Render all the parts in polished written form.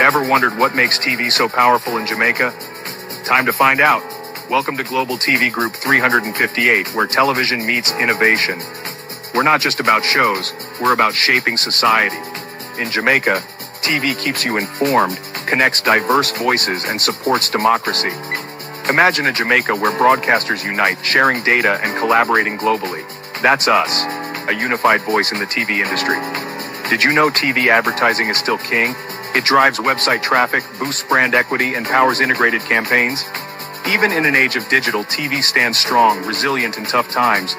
Ever wondered what makes TV so powerful in Jamaica? Time to find out. Welcome to Global TV Group 358, where television meets innovation. We're not just about shows, we're about shaping society. In Jamaica, TV keeps you informed, connects diverse voices, and supports democracy. Imagine a Jamaica where broadcasters unite, sharing data and collaborating globally. That's us, a unified voice in the TV industry. Did you know TV advertising is still king? It drives website traffic, boosts brand equity, and powers integrated campaigns. Even in an age of digital, TV stands strong, resilient in tough times.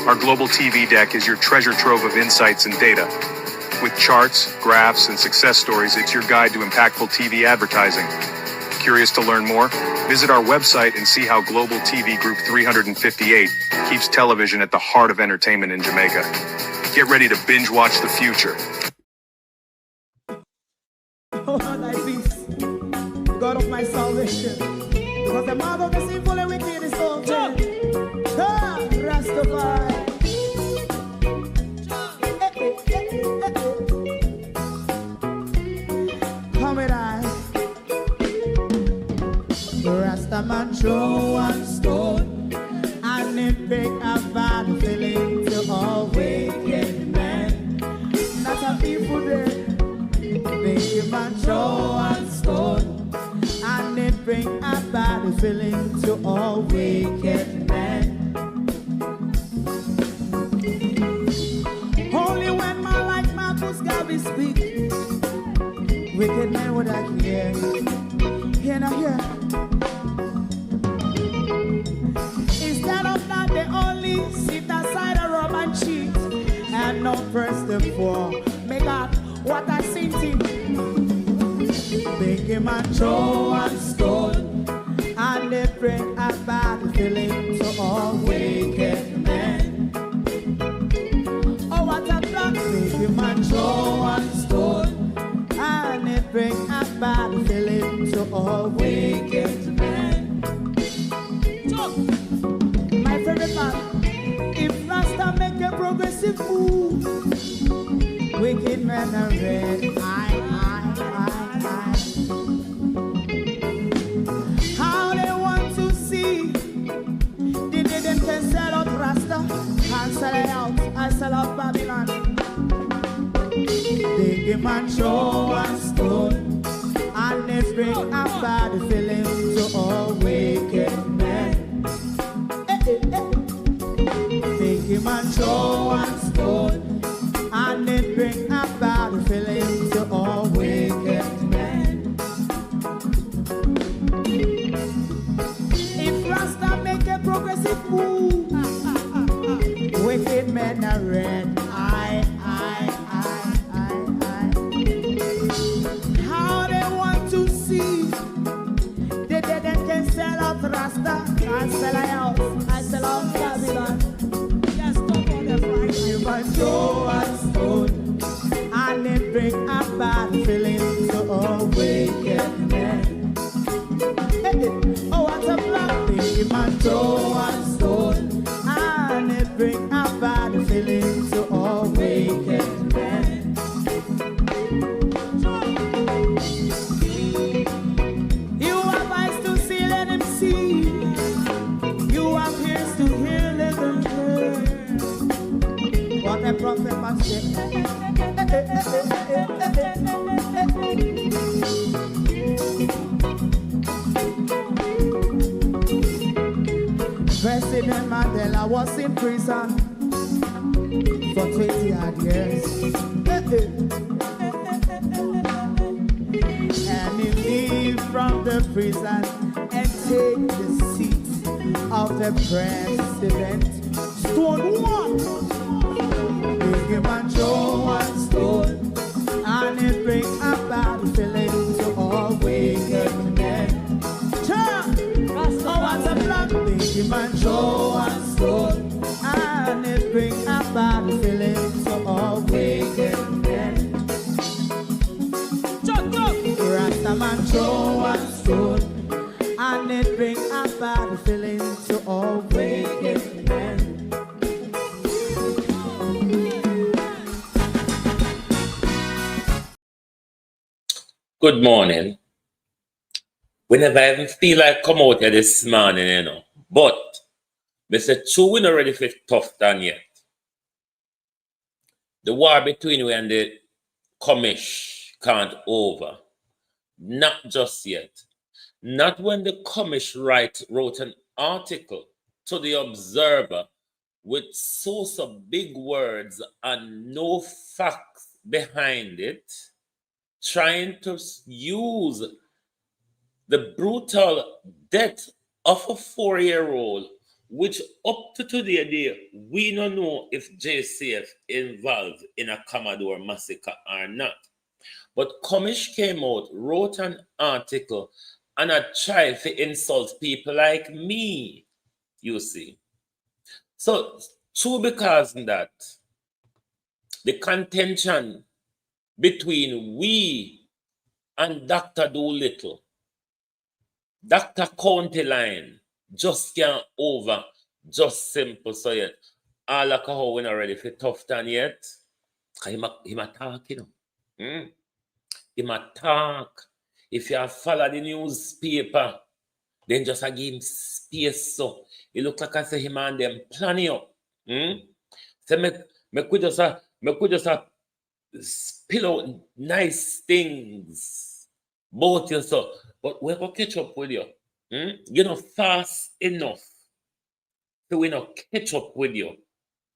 Our global TV deck is your treasure trove of insights and data. With charts, graphs, and success stories, it's your guide to impactful TV advertising. Curious to learn more? Visit our website and see how Global TV Group 358 keeps television at the heart of entertainment in Jamaica. Get ready to binge watch the future. Oh, thy peace, God of my salvation. Because the mouth of the sinful and wicked is open. Rastafari. Come with I. Rastaman throw one stone and it break a bad feeling to all wicked men. Not a people there. Make a man throw one stone and it bring a bad feeling to all wicked men. Only when man like Marcus Garvey speak, wicked men would I hear. Hear not hear. Instead of that, they only sit aside and rob and cheat and not press the poor. Make God what I sing to. Make him a throw one stone and they bring a bad feeling to all wicked men. Oh, what a plan. Make him a throw one stone and they bring a bad feeling to all wicked men. My favorite part, if Rasta make a progressive move, wicked men are red. How they want to see the day them can sell out Rasta and sell it out and sell out Babylon. They give man throw one stone and they bring a bad feeling to all wicked men. They give man throw one stone and it bring a bad feeling to all wicked men. If Rasta make a progressive move, wicked men are red. How they want to see the dead can sell out Rasta and sell out and sell out Babylon. Just stop on the front. You might throw a stone and it bring a bad feeling to all wicked men. Oh, what a black thing. Man throw a stone and it bring a bad feeling to all wicked men. You have eyes to see, let him see. You have ears to hear, let them hear. What a prophet must say. President Mandela was in prison for 20 odd years. And he leave from the prison and take the seat of the president. Stone one. Big him and throw one stone and it bring a bad feeling to all wicked men. Oh, what's a black big him and throw one stone and it bring a bad feeling to all wicked men. Rastaman throw one stone and it bring a bad feeling to all wicked men. Good morning. Whenever I even feel like come out here this morning, you know. But Mr. True, we not ready for tough done yet. The war between we and the commish can't over. Not just yet. Not when the commish wrote an article to the Observer with source of big words and no facts behind it, trying to use the brutal death of a 4-year-old, which up to today, we don't know if JCF involved in a Commodore massacre or not. But Commish came out, wrote an article, and I tried to insult people like me, you see. So, true because of that, the contention between we and Dr. Doolittle, Dr. County Line, just can't over, just simple so yet. All like how we're not ready for tough time yet. Him a talk, you know. Him a talk. If you follow the newspaper, then just give him space so. It look like I say him and them planning up. So me could just spill out nice things about you so. But we're gonna catch up with you. You're not fast enough. So we're not catch up with you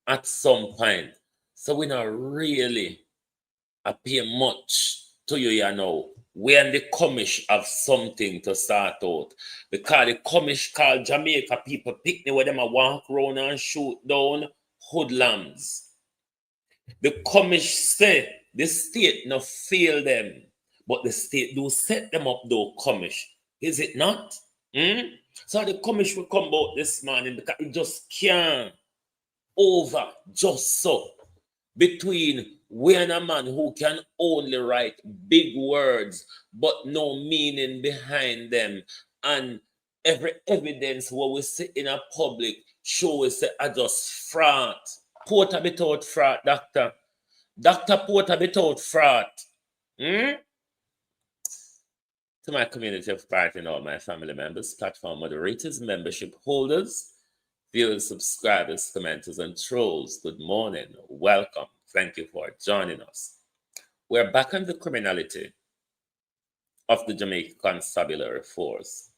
at some point. So we're not really appear much to you, you know. We and the commish have something to start out. Because the commish called Jamaica people picnic where them a walk around and shoot down hoodlums. The commish say the state no fail them, but the state do set them up though, commish. Is it not? So the commish will come out this morning because it just can't over just so between we and a man who can only write big words but no meaning behind them, and every evidence what we see in a public show we say I just fraud. Porter without fraud, doctor. Dr. Porter without fraud. To my community of party and all my family members, platform moderators, membership holders, viewers, subscribers, commenters, and trolls, good morning. Welcome. Thank you for joining us. We're back on the criminality of the Jamaica Constabulary FORCE,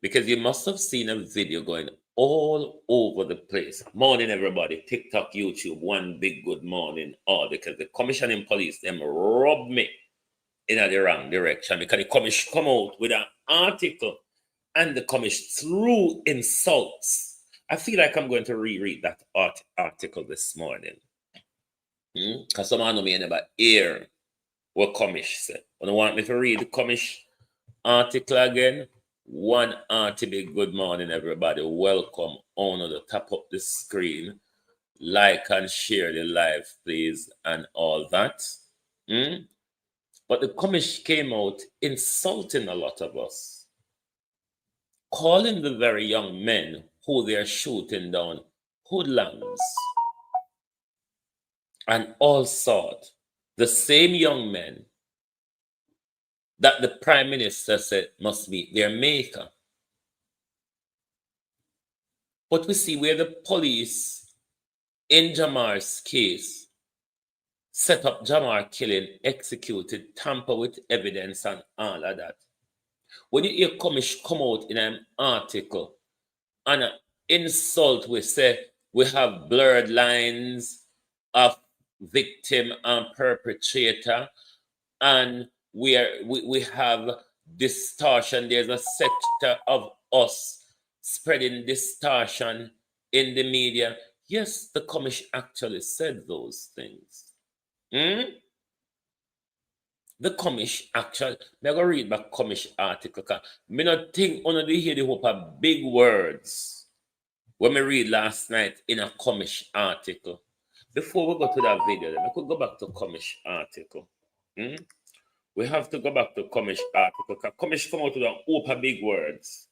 because you must have seen a video going all over the place. Morning, everybody. TikTok, YouTube, one big good morning. All because the commissioning police, them robbed me in the wrong direction, because the commission come out with an article and the commission threw insults. I feel like I'm going to reread that article this morning. Because someone know me never hear what commish said. When I want me to read the commish article again, one article. Good morning, everybody. Welcome on the top of the screen. Like and share the live, please, and all that. But the commish came out insulting a lot of us, calling the very young men who they're shooting down hoodlums and all sort. The same young men that the Prime Minister said must be their maker. But we see where the police in Jamar's case set up Jamar killing, executed, tamper with evidence and all of that. When you hear commish come out in an article and an insult, we say we have blurred lines of victim and perpetrator, and we have distortion. There's a sector of us spreading distortion in the media. Yes, the commish actually said those things. The commish actually, I'm going to read back commish article. I don't think one of the hear the hope of big words when we read last night in a commish article. Before we go to that video, then we could go back to commish article. We have to go back to commish article. Commish come out with a hope of big words.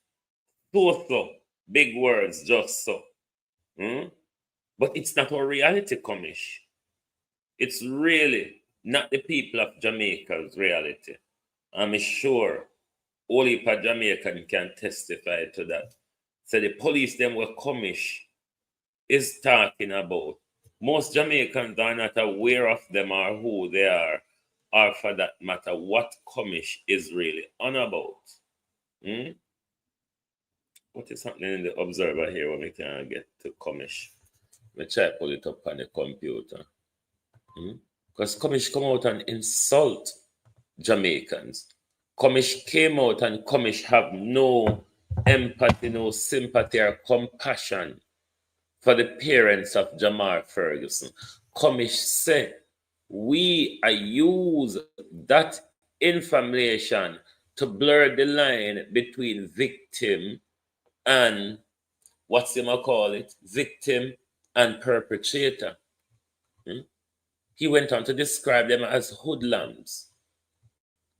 So big words, just so. But it's not our reality, commish. It's really not the people of Jamaica's reality. I'm sure only a Jamaican can testify to that. So the police them were commish is talking about. Most Jamaicans are not aware of them or who they are, or for that matter, what commish is really on about. What is happening in the observer here when we can't get to commish? Let me try to pull it up on the computer. Because commish come out and insult Jamaicans. Commish came out and commish have no empathy, no sympathy or compassion for the parents of Jamar Ferguson. Commish said, we use that information to blur the line between victim and, what's them call it? Victim and perpetrator. He went on to describe them as hoodlums.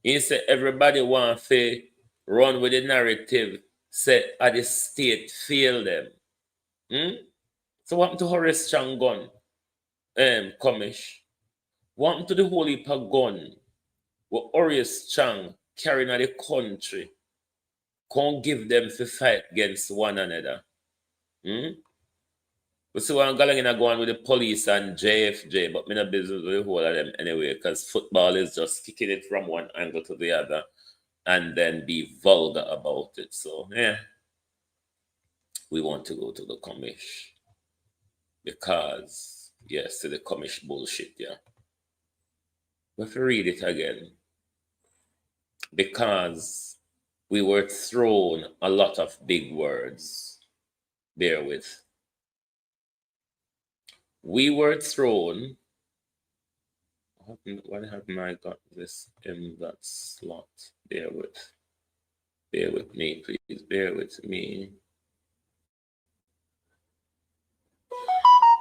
He said everybody wants to run with the narrative, say at the state fail them. So what happened to Horace Chang gun? Commish? What happened to the whole heap of gun what Horace Chang carrying out the country? Can't give them to fight against one another. We see what I'm going with the police and JFJ, but me not business with the whole of them anyway, because football is just kicking it from one angle to the other and then be vulgar about it. So, yeah, we want to go to the commish because, yes, to the commish bullshit, yeah. We have to read it again because we were thrown a lot of big words. Bear with. We were thrown. Why haven't I got this in that slot? Bear with me, please. Bear with me.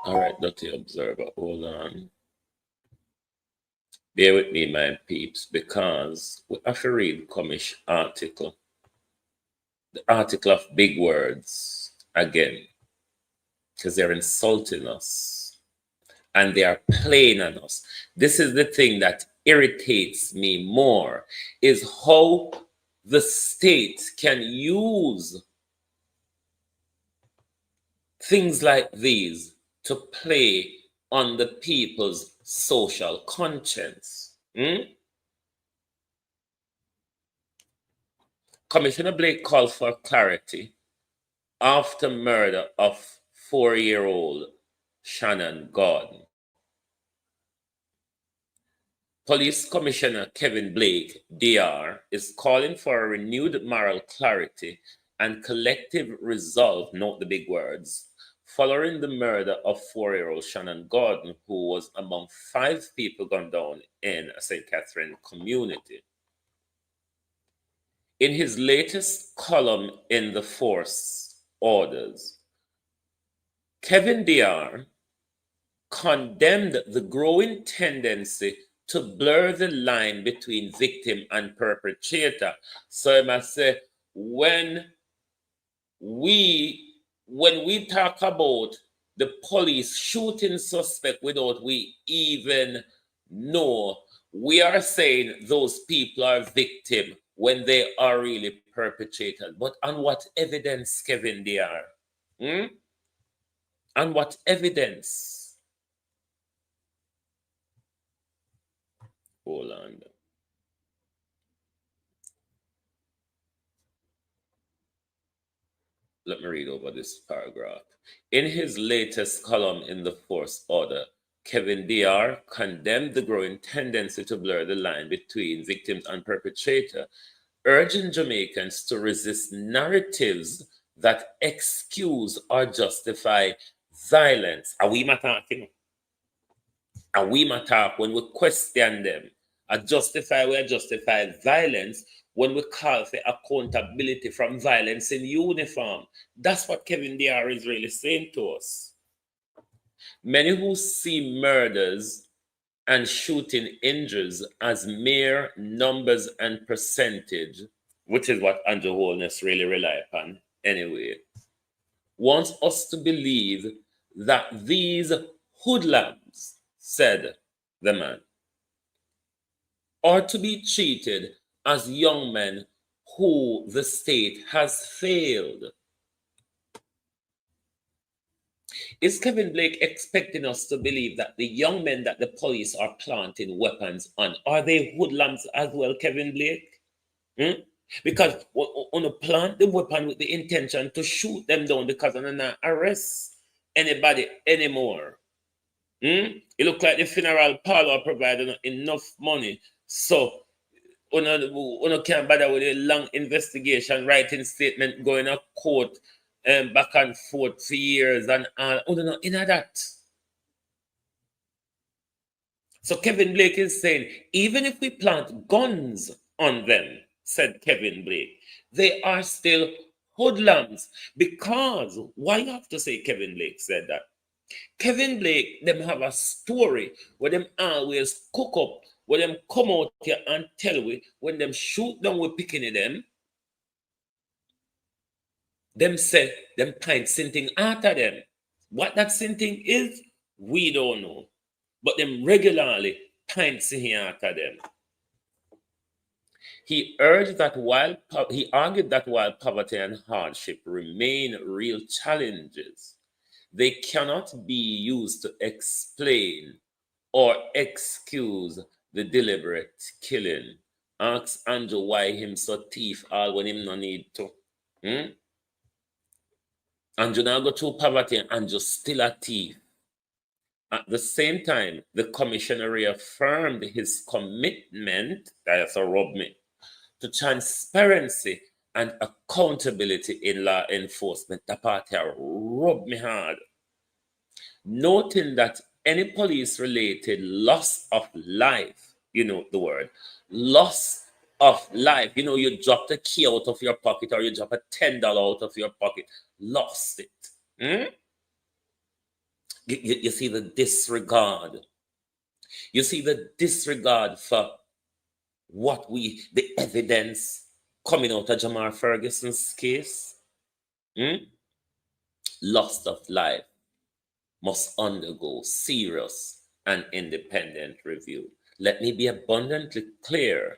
All right, Dirty Observer, hold on. Bear with me, my peeps, because we have to read commish article. The article of big words again, because they're insulting us. And they are playing on us. This is the thing that irritates me more, is how the state can use things like these to play on the people's social conscience. Commissioner Blake called for clarity after murder of 4-year-old Shannon Gordon. Police Commissioner Kevin Blake, DR, is calling for a renewed moral clarity and collective resolve, note the big words, following the murder of 4-year-old Shannon Gordon, who was among 5 people gunned down in a St. Catherine community. In his latest column in the Force Orders, Kevin DR condemned the growing tendency to blur the line between victim and perpetrator. So I must say, when we talk about the police shooting suspect without we even know, we are saying those people are victim when they are really perpetrators. But on what evidence, Kevin, they are? On what evidence? Hold on. Let me read over this paragraph. In his latest column in the Force Order, Kevin DR condemned the growing tendency to blur the line between victims and perpetrator, urging Jamaicans to resist narratives that excuse or justify violence. Are we talking? Are we talk when we question them? We justify violence when we call for accountability from violence in uniform. That's what Kevin DR is really saying to us. Many who see murders and shooting injuries as mere numbers and percentage, which is what Andrew Holness really rely upon anyway, wants us to believe that these hoodlums, said the man, are to be treated as young men who the state has failed. Is Kevin Blake expecting us to believe that the young men that the police are planting weapons on, are they hoodlums as well, Kevin Blake? Because on a plant the weapon with the intention to shoot them down because they're not arrest anybody anymore. It look like the funeral parlor provided enough money, so Uno can't bother with a long investigation, writing statement, going to court, back and forth for years and all. Uno not in that. So Kevin Blake is saying, even if we plant guns on them, said Kevin Blake, they are still hoodlums. Because, why you have to say Kevin Blake said that? Kevin Blake, them have a story where them always cook up, where them come out here and tell we, when them shoot down with picking them say, them kind sinting after them. What that sinting is, we don't know. But them regularly pint singing after them. He argued that while poverty and hardship remain real challenges, they cannot be used to explain or excuse the deliberate killing. Ask Andrew why him so thief all when him no need to. Andrew now go through poverty and Andrew still a thief. At the same time, the commissioner reaffirmed his commitment, that's a rub me, to transparency and accountability in law enforcement. That part here rub me hard. Noting that any police-related loss of life, you know the word, loss of life, you know, you dropped a key out of your pocket or you drop a $10 out of your pocket, lost it. You see the disregard. You see the disregard for the evidence coming out of Jamar Ferguson's case. Loss of life must undergo serious and independent review. Let me be abundantly clear.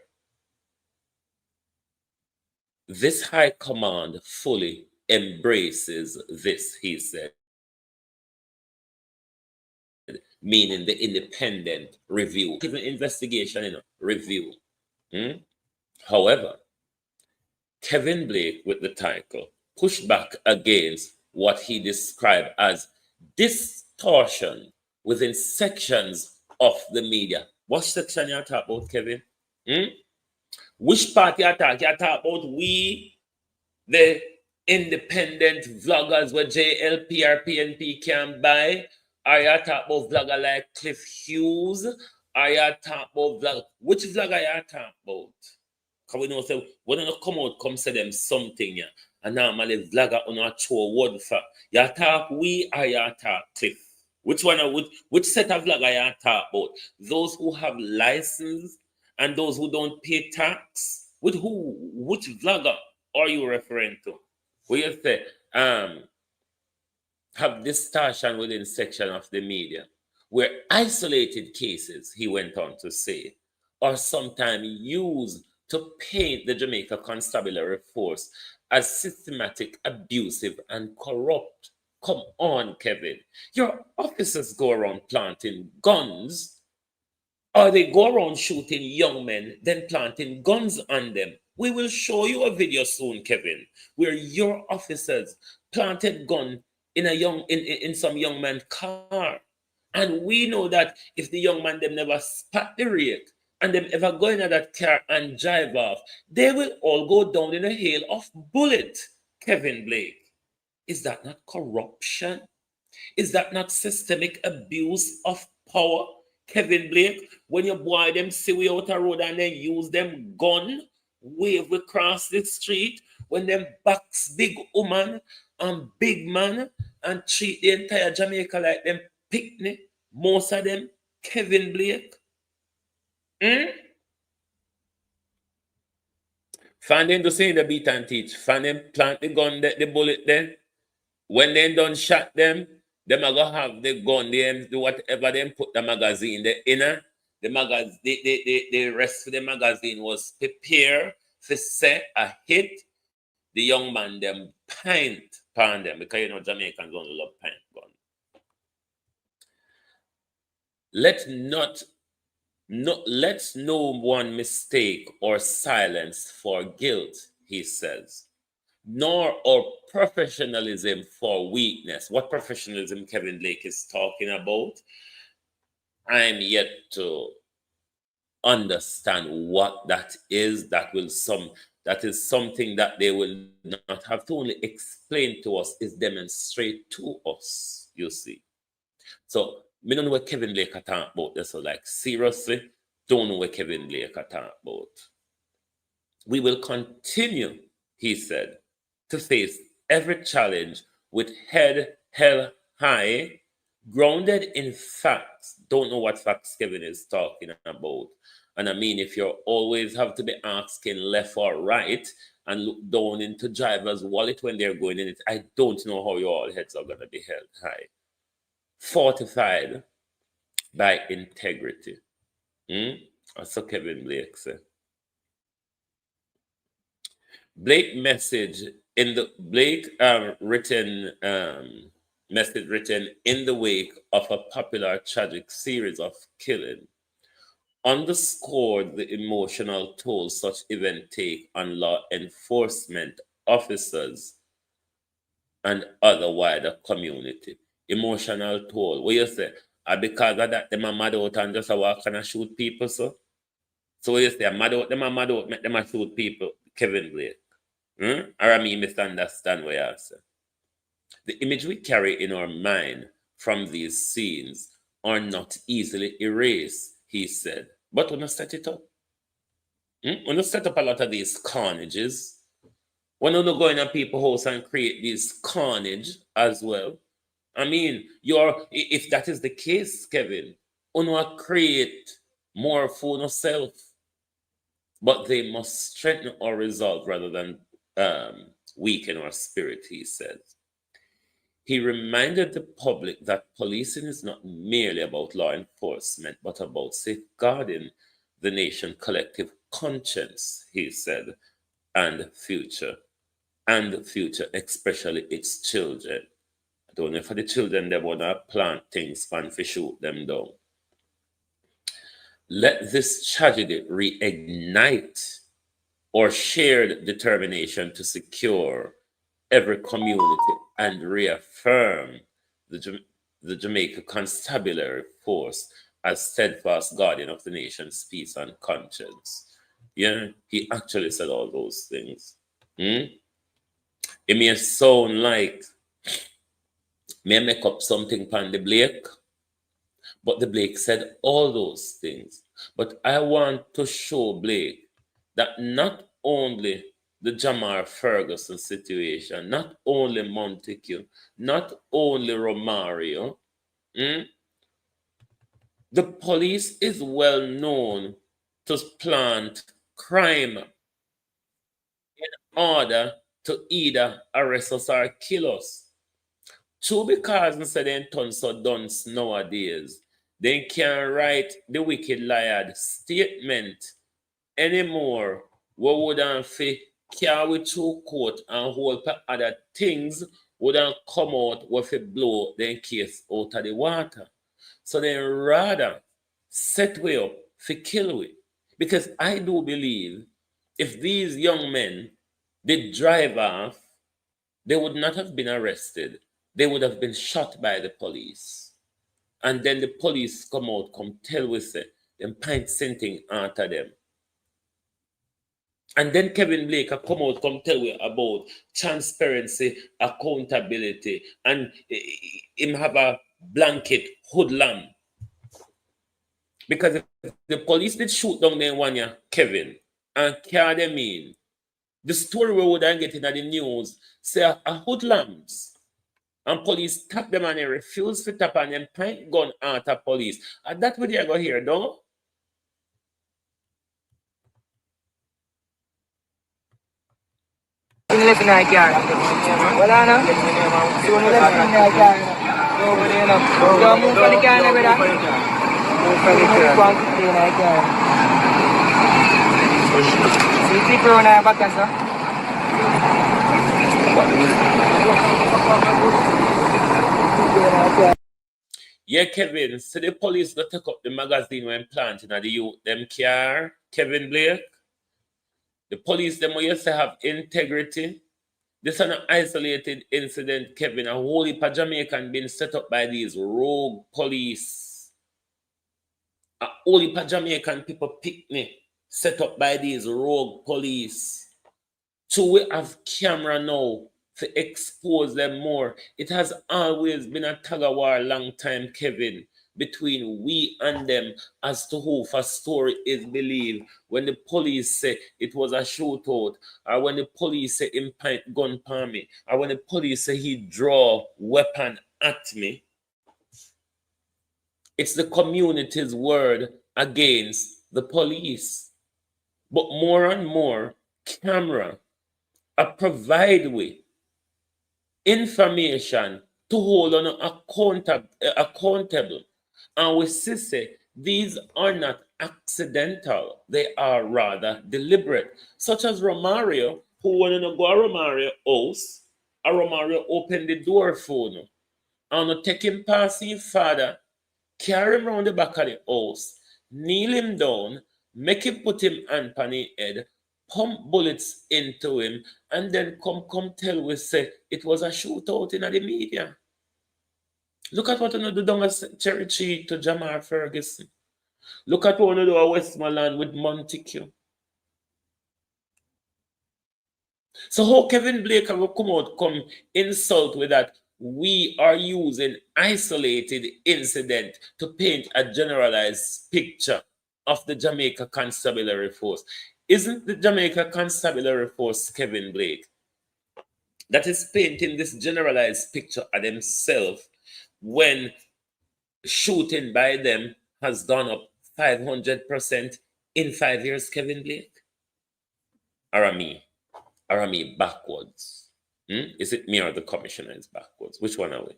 This high command fully embraces this, he said, meaning the independent review, even investigation, review. However, Kevin Blake, with the title, pushed back against what he described as distortion within sections of the media. What section you talk about, Kevin? Which part you talk? You talk about we, the independent vloggers where JLP or PNP can buy? Are you talk about vlogger like Cliff Hughes? Are you talk about vlogger? Which vlogger you talk about? Because we know say when you come out, come say them something, yeah. And normally vlogger on a show word for. You talk we or you talk Cliff? Which one? Which set of vlogger you talk about? Those who have license and those who don't pay tax? With who? Which vlogger are you referring to? Where you say have distortion within section of the media, where isolated cases, he went on to say, are sometimes used to paint the Jamaica Constabulary FORCE as systematic, abusive, and corrupt. Come on, Kevin. Your officers go around planting guns, or they go around shooting young men, then planting guns on them. We will show you a video soon, Kevin, where your officers planted gun in some young man's car. And we know that if the young man them never spot the rate and them ever go into that car and drive off, they will all go down in a hail of bullet. Kevin Blake, is that not corruption? Is that not systemic abuse of power? Kevin Blake, when you boy them see we out a road and then use them gun, wave across the street, when them box big woman and big man and treat the entire Jamaica like them picnic, most of them, Kevin Blake. Find them to say the beat and teach. Find them plant the gun, the bullet then. When they done shot them are gonna have the gun, they do whatever them put the magazine the inner, The rest of the magazine was prepare to say a hit. The young man them pint pan them because you know Jamaicans only love pint gun. Let's no one mistake or silence for guilt, he says, nor our professionalism for weakness. What professionalism Kevin Blake is talking about, I'm yet to understand what that is. That is something that they will not have to only explain to us, is demonstrate to us, you see. So me don't know what Kevin Blake are talking about this. So like seriously, don't know what Kevin Blake are talking about. We will continue, he said, to face every challenge with head held high, grounded in facts. Don't know what facts Kevin is talking about. And I mean, if you always have to be asking left or right and look down into driver's wallet when they're going in it, I don't know how your all heads are going to be held high. Fortified by integrity. That's what Kevin Blake said. Blake message in the message written in the wake of a popular tragic series of killing underscored the emotional toll such events take on law enforcement officers and other wider community. Emotional toll. What you say? Because of that, them are mad out and just walk and shoot people, so? So what you say? Mad out, them are mad out, make them a shoot people, Kevin Blake. Or I mean, misunderstand what you say. The image we carry in our mind from these scenes are not easily erased, he said. But when you set it up, when you set up a lot of these carnages, when you go in a people's house and create this carnage as well, I mean, if that is the case, Kevin, you create more for yourself. But they must strengthen our resolve rather than weaken our spirit, he said. He reminded the public that policing is not merely about law enforcement, but about safeguarding the nation's collective conscience, he said, and the future, especially its children. I don't know if for the children they want to plant things and to shoot them down. Let this tragedy reignite our shared determination to secure every community and reaffirm the Jamaica Constabulary FORCE as steadfast guardian of the nation's peace and conscience. Yeah, he actually said all those things. It may sound like may make up something pan the Blake, but the Blake said all those things. But I want to show Blake that not only the Jamar Ferguson situation, not only Montague, not only Romario, the police is well known to plant crime in order to either arrest us or kill us. True, because instead they turn so dunce nowadays, they can't write the wicked liar statement anymore. What would have carry through court and hold for other things wouldn't come out with a blow then case out of the water. So they rather set way up for kill we. Because I do believe if these young men did drive off, they would not have been arrested. They would have been shot by the police. And then the police come out, come tell we say, them pint something after them. And then Kevin Blake come out, come tell you about transparency, accountability, and him have a blanket hoodlum. Because if the police did shoot down there one year, Kevin, and carry them in, the story we would get in the news say a hoodlums. And police tap them and they refuse to tap and then point gun at a police. And that's what you go here, don't? Left in the car. Well, I know. Soon left in the car. Go over there now. Go move on the car, brother. Yeah, Kevin, so the police that took up the magazine when planting at the youth, them car, Kevin Blake. The police, them used to have integrity. This is an isolated incident, Kevin. A whole heap of Jamaican been set up by these rogue police. A whole heap of Jamaican people picnic set up by these rogue police. So we have camera now to expose them more. It has always been a tug of war a long time, Kevin, between we and them as to who for story is believed. When the police say it was a shootout, or when the police say him point gun palm me, or when the police say he draw weapon at me, it's the community's word against the police. But more and more, camera provide with information to hold on accountable. And we say these are not accidental, they are rather deliberate. Such as Romario, who wanted to go to Romario house, and Romario opened the door for him. And take him past his father, carry him around the back of the house, kneel him down, make him put him hand on his head, pump bullets into him, and then come tell we say it was a shootout in the media. Look at what you do down at Cherry Tree to Jamar Ferguson. Look at what you do at Westmoreland with Montague. So how Kevin Blake will come insult with that we are using isolated incident to paint a generalized picture of the Jamaica Constabulary Force. Isn't the Jamaica Constabulary Force Kevin Blake that is painting this generalized picture of themselves when shooting by them has gone up 500% in 5 years, Kevin Blake? Or am I backwards? Is it me or the commissioner is backwards? Which one are we?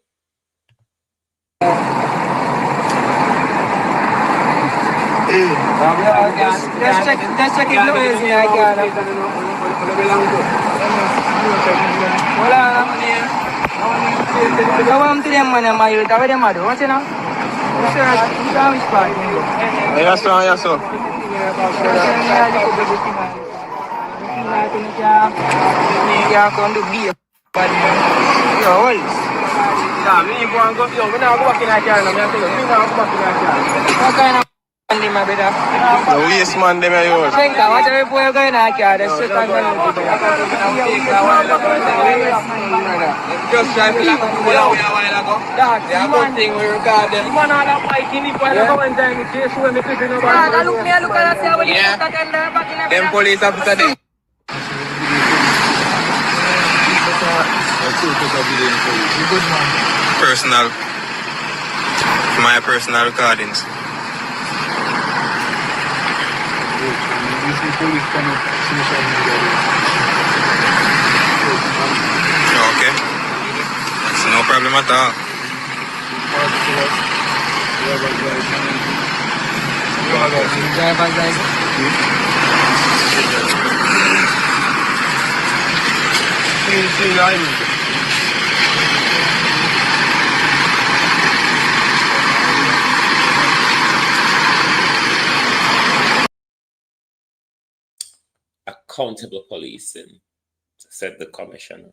Let's check it noise here, I want to them man, my youth, what them do? What's it now? Yes, sir. Yeah, come to be. But you're old. Yeah, me go and go. Yo, we now go back in a car. I'm going to go back in a car. What kind of man, my brother? The waste man, them are yours. Think what every boy going in a car, the shit and then just try to lock up a while ago. That's a good thing we record them. Man, all that bike in the while ago and then we chase when we couldn't know about it. Look at that, when you put that in there, back in the Them police officer, them. Personal. My personal recordings. Okay. That's no problem at all. Accountable policing, said the commissioner.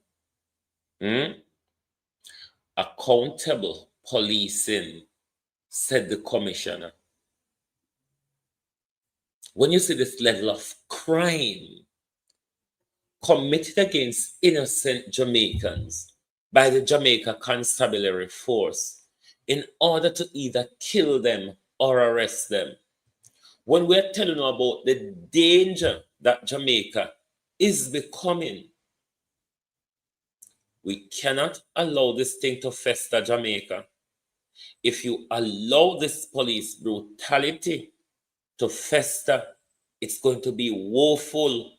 Accountable policing, said the commissioner. When you see this level of crime committed against innocent Jamaicans by the Jamaica Constabulary Force in order to either kill them or arrest them, when we're telling you about the danger that Jamaica is becoming, we cannot allow this thing to fester, Jamaica. If you allow this police brutality to fester, it's going to be woeful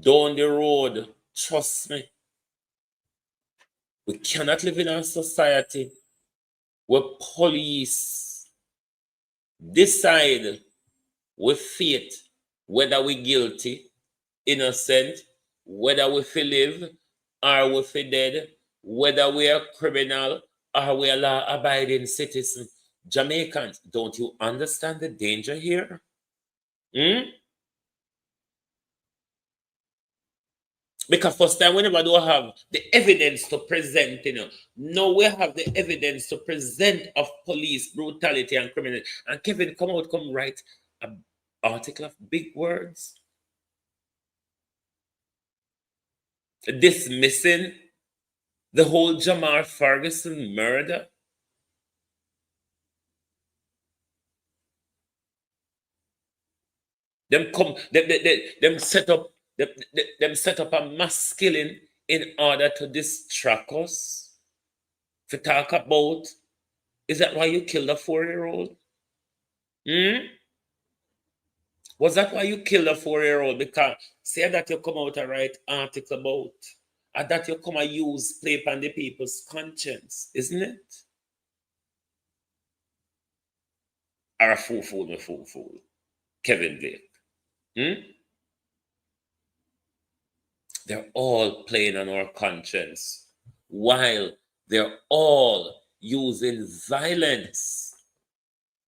down the road. Trust me. We cannot live in a society where police decide with fate whether we guilty, innocent, whether we feel live or we feel dead, whether we are criminal or we are law-abiding citizen. Jamaicans, don't you understand the danger here? Because first time we never do have the evidence to present, Now we have the evidence to present of police brutality and criminality. And Kevin come write an article of big words, dismissing the whole Jamar Ferguson murder. Them set up a mass killing in order to distract us. To talk about, is that why you killed a 4-year-old? Was that why you killed a 4-year-old? Because say that you come out and write article about, and that you come and use play upon the people's conscience, isn't it? Or a fool. Kevin Blake. They're all playing on our conscience while they're all using violence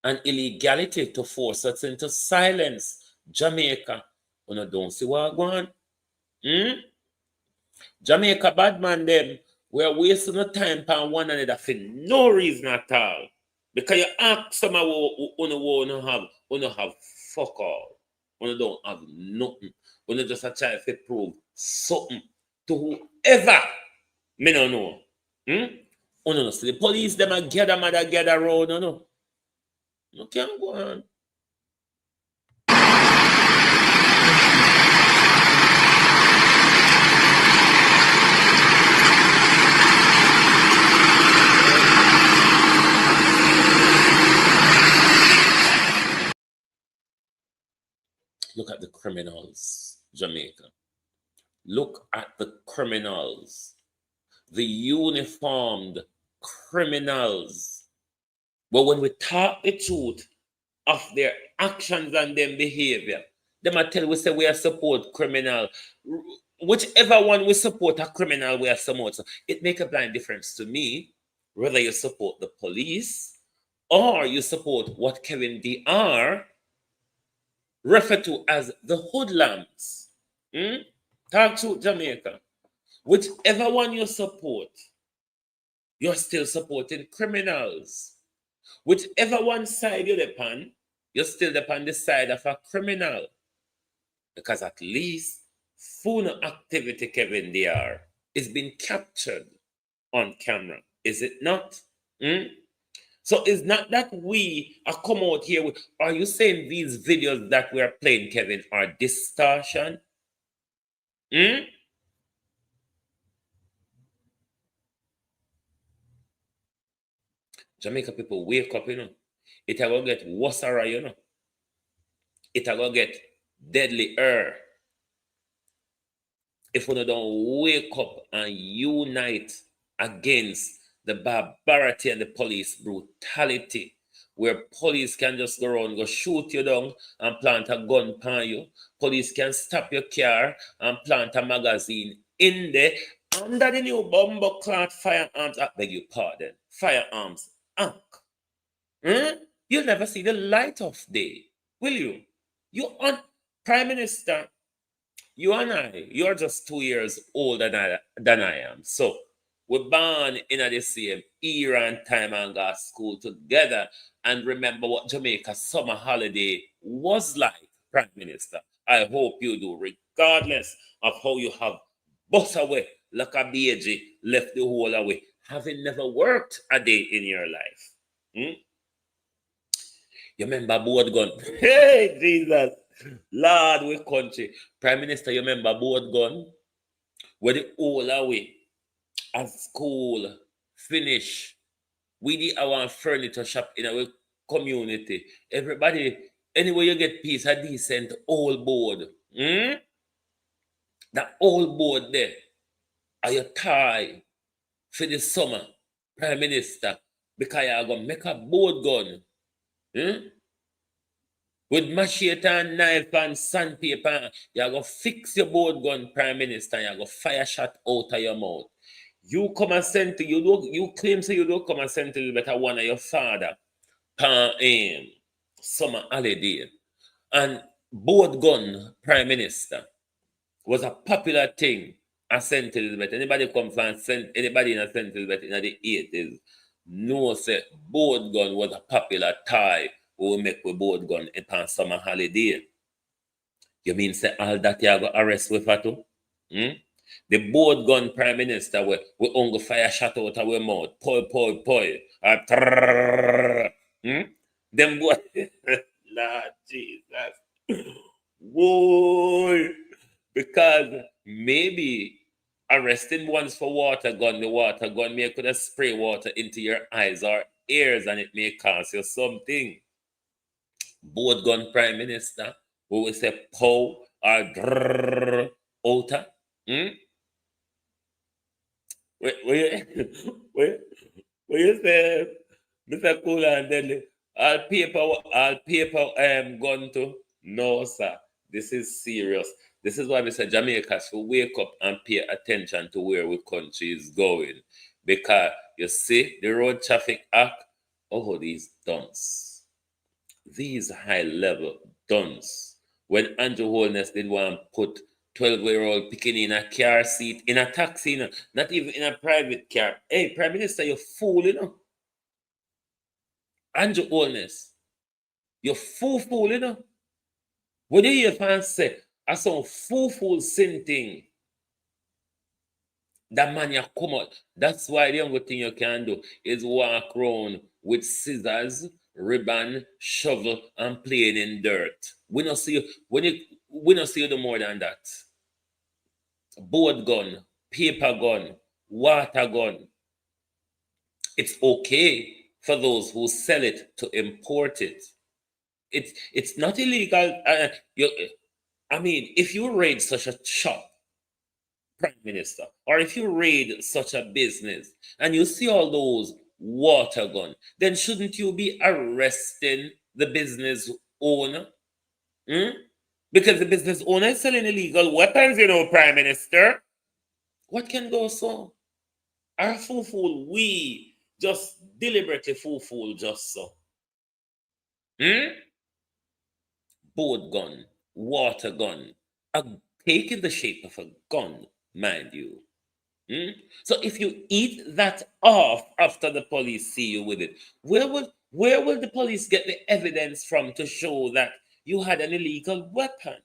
and illegality to force us into silence. Jamaica, don't see what going on. Jamaica bad man them, we're wasting the time on one another for no reason at all. Because you ask someone who have fuck all. Who don't have nothing. Who just a try to prove something to whoever. Me no know. No. So the police them a gather around, no. No can't go on. Look at the criminals, Jamaica. Look at the criminals. The uniformed criminals. But when we talk the truth of their actions and their behavior, they might tell we say we are support criminal. Whichever one we support a criminal, we are support. So it makes a blind difference to me whether you support the police or you support what Kevin DR referred to as the hoodlums. Talk to Jamaica. Whichever one you support, you're still supporting criminals. Whichever one side you're upon, you're still upon the side of a criminal. Because at least phone activity, Kevin DR, is being captured on camera. Is it not? So it's not that we are come out here with, are you saying these videos that we are playing, Kevin, are distortion? Jamaica people, wake up, It will get worse, It will get deadlier. If we don't wake up and unite against the barbarity and the police brutality, where police can just go around, go shoot you down and plant a gun upon you. Police can stop your car and plant a magazine in there. Under the new bomber-clad firearms, I beg your pardon, Firearms Act. You'll never see the light of day, will you? Prime Minister, you and I, you're just 2 years older than I am. So we're born in the same era and time and got school together. And remember what Jamaica's summer holiday was like, Prime Minister. I hope you do, regardless of how you have bust away like a baby, left the whole away, having never worked a day in your life. You remember board gun? Hey, Jesus. Lord, we country. Prime Minister, you remember board gun? Where the whole away, as school finish, we did our furniture shop in our community. Everybody, anywhere you get piece, a decent old board. That old board there, are your tie for the summer, Prime Minister, because you're going to make a board gun. with machete and knife and sandpaper. You're going to fix your board gun, Prime Minister, and you're going to fire shot out of your mouth. You come and send to you claim so you don't come and send to the better one of your father summer holiday. And board gun Prime Minister was a popular thing at St. Elizabeth. Anybody come from anybody in St. Elizabeth in the 80s know say board gun was a popular tie we make with board gun upon summer holiday. You mean say all that you go arrest with her too? The board gun Prime Minister we only fire shot out of our mouth. Poi. Them boy Lord Jesus. Boy. Because maybe arresting ones for water gun, the water gun may could have spray water into your eyes or ears and it may cause you something. Board gun Prime Minister, we will say pow or drrrr outer. What you say, Mr. Cooler and Deadly? All paper gun to? No, sir. This is serious. This is why Mr. Jamaica should wake up and pay attention to where our country is going. Because you see, the Road Traffic Act, these dunce. These high-level dunce. When Andrew Holness did want to put 12-year-old picking in a car seat, in a taxi, not even in a private car. Hey, Prime Minister, you're fool, you know. Andrew Holness, you're fool, you know. What do you fans say? I saw fool sin thing. That man you come out. That's why the only thing you can do is walk around with scissors, ribbon, shovel, and playing in dirt. We don't see you do more than that. Board gun, paper gun, water gun. It's okay for those who sell it to import it. It's not illegal. I mean, if you raid such a shop, Prime Minister, or if you raid such a business and you see all those water guns, then shouldn't you be arresting the business owner? Because the business owner is selling illegal weapons, you know, Prime Minister. What can go so? Our fool, we just deliberately fool just so. Board gun, water gun, taking the shape of a gun, mind you. So if you eat that off after the police see you with it, where will the police get the evidence from to show that you had an illegal weapon?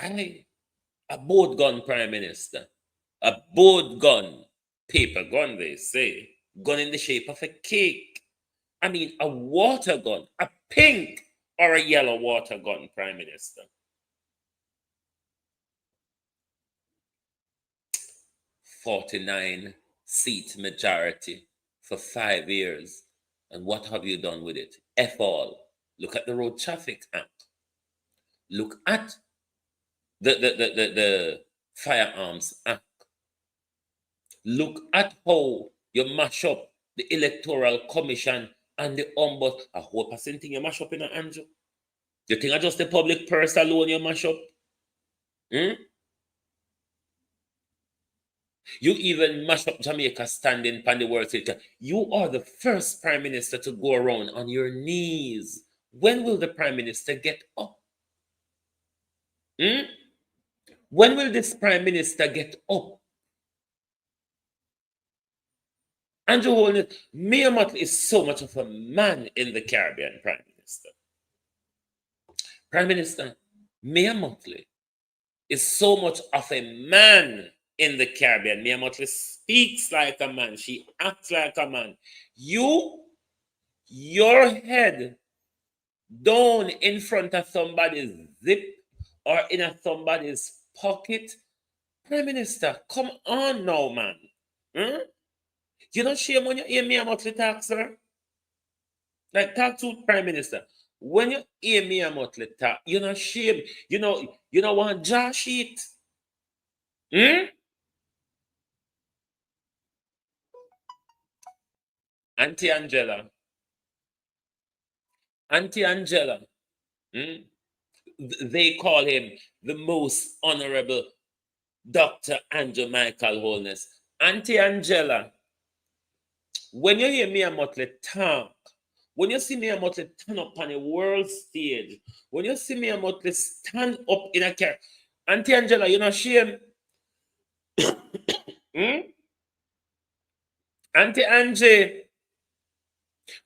A board gun Prime Minister, a board gun, paper gun they say, gun in the shape of a cake. I mean, a water gun, a pink or a yellow water gun, Prime Minister. 49-seat majority for 5 years. And what have you done with it? F all. Look at the Road Traffic Act. Look at the Firearms Act. Look at how you mash up the Electoral Commission and the Ombudsman. A whole percent thing you mash up in an Andrew. You think I just the public purse alone you mash up? You even mash up Jamaica standing on the world stage. You are the first Prime Minister to go around on your knees. When will the Prime Minister get up? When will this Prime Minister get up? Andrew Holness, Mayor Motley is so much of a man in the Caribbean, Prime Minister. Prime Minister, Mayor Motley is so much of a man in the Caribbean. Mayor Motley speaks like a man. She acts like a man. Your head down in front of somebody's zip or in somebody's pocket. Prime Minister, come on now, man. You don't shame when you hear Mayor Motley talk, sir? Like, talk to Prime Minister. When you hear Mayor Motley talk, you're not shame. You don't want jaw sheet. Auntie Angela. Auntie Angela. They call him the most honorable Dr. Andrew Michael Holness. Auntie Angela, when you hear me and Motley talk, when you see me and Motley turn up on a world stage, when you see me and Motley stand up in a car, Auntie Angela, you know shame? Auntie Angie,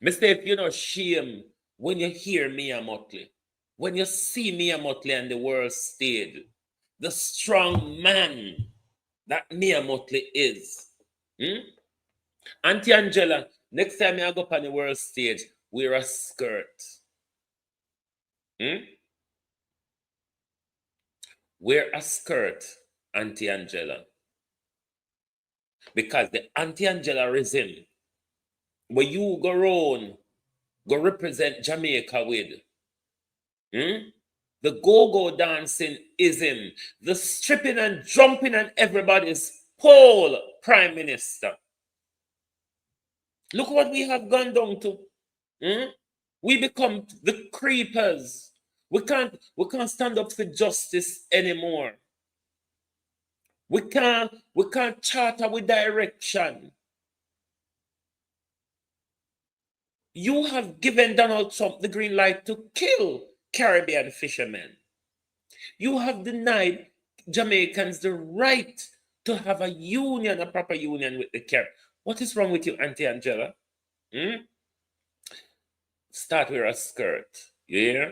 mistake, you know shame when you hear me and Motley, when you see me and Motley on the world stage, the strong man that Mia Motley is. Auntie Angela, next time I go up on the world stage, wear a skirt. Wear a skirt, Auntie Angela. Because the Auntie Angela-ism, where you go round, go represent Jamaica with, the go-go dancing ism, the stripping and jumping and everybody's pole, Prime Minister. Look what we have gone down to. We become the creepers. We can't stand up for justice anymore. We can't charter with direction. You have given Donald Trump the green light to kill Caribbean fishermen. You have denied Jamaicans the right to have a union, a proper union with the Caribbean. What is wrong with you, Auntie Angela? Start with a skirt, yeah?